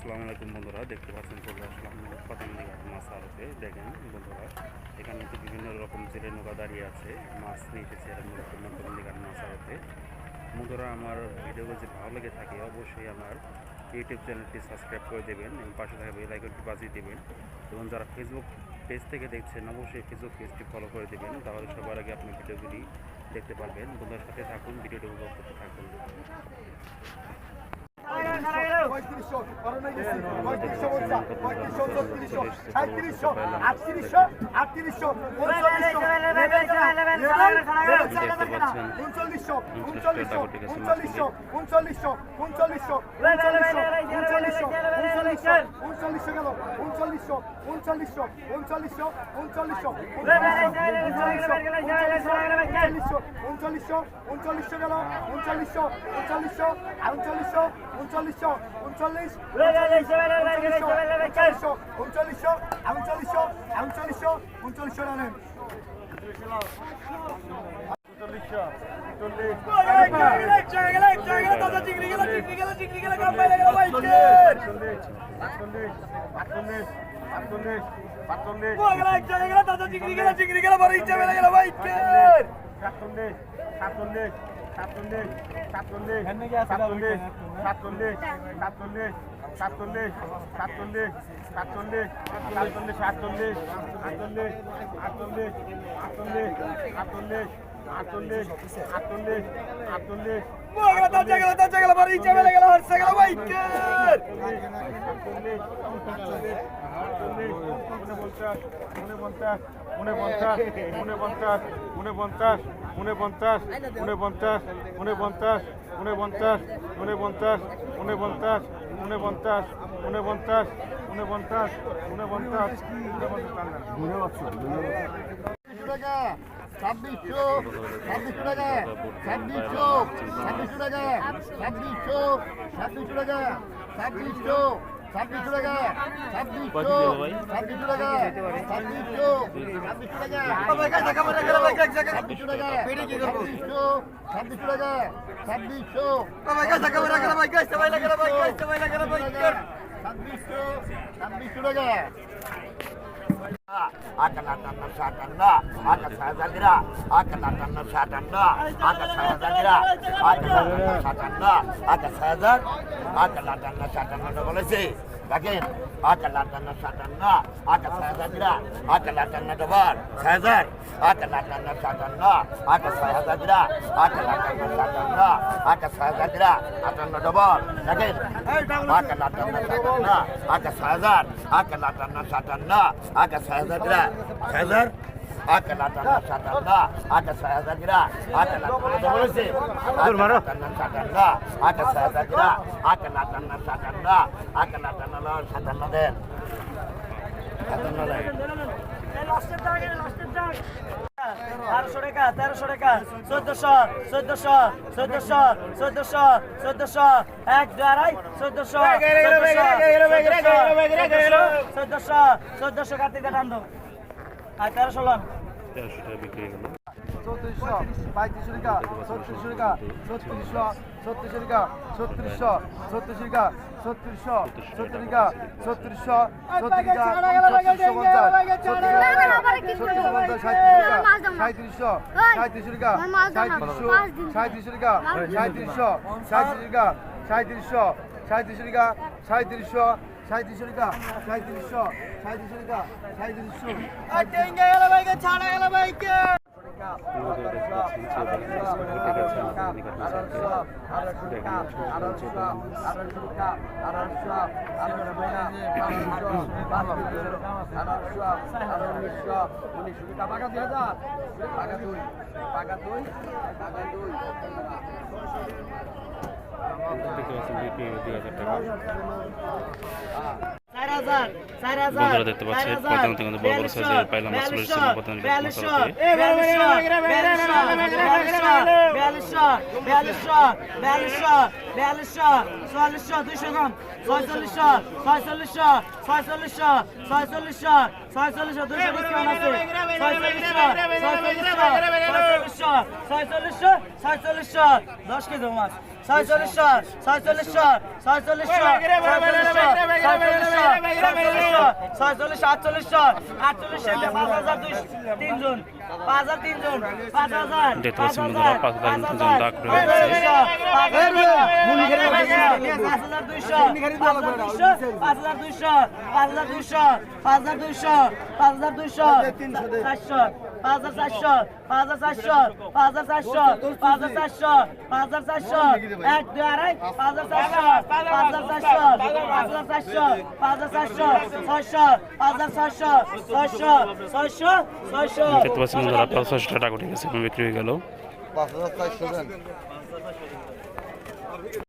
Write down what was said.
আসসালামু আলাইকুম বন্ধুরা, দেখতে পাচ্ছেন চলে আসলাম পতঙ্গিঘাট মাছ আড়তে। দেখেন বন্ধুরা, এখানে তো বিভিন্ন রকম জেলে নৌকা দাঁড়িয়ে আছে, মাছ নিয়ে এসেছে এরা মূলত পতঙ্গিঘাট মাছ আড়তে। বন্ধুরা, আমার ভিডিও যদি ভালো লেগে থাকে অবশ্যই আমার ইউটিউব চ্যানেলটি সাবস্ক্রাইব করে দেবেন এবং পাশে থাকা বেল আইকনটি বাজিয়ে দেবেন। এবং যারা ফেসবুক পেজ থেকে দেখছেন অবশ্যই ফেসবুক পেজটি ফলো করে দেবেন, তাহলে সবার আগে আপনি ভিডিওগুলি দেখতে পারবেন। বন্ধুদের সাথে থাকুন, ভিডিওটি উপভোগ করতে থাকুন। বলেছে দেখেন 8,58,57 8,6,000 8,58 ডবল 6,000 8,58,57 8,6,000 8,58,57 8,6,000 58 ডবল দেখেন 8,58,57 8,6,000 8,58,57 8,6,000 6,000 8,58,57 8,6,000 8,58,57 বলেছে 8,58,57 8,6,000 8,58,57 8,58,57 দেন 57 দেন 1300 টাকা 1400 1 2 আড়াই 1400 কার্তিক টান দো আর 1300 লন 1300 টাকা বিক্রি হয়ে গেল। 3400 3500 টাকা 3600 টাকা 3600 3700 টাকা 3600 3700 টাকা 3600 70 টাকা 3600 70 টাকা 2,000 টাকা বন্ধুরা দেখতে পাচ্ছেন প্রধানত কিন্তু বড় বড় সাইজের পাইলা মাছ রয়েছে প্রধানত দশ কেজি মাছ 46 47 তিনজন 5000 দেখতে পাচ্ছেন বন্ধুরা 5000 জন ডাক রয়েছে দেখতে পাচ্ছেন বন্ধুরা 65 টাকা উঠে গেছে বিক্রি হয়ে গেল 5400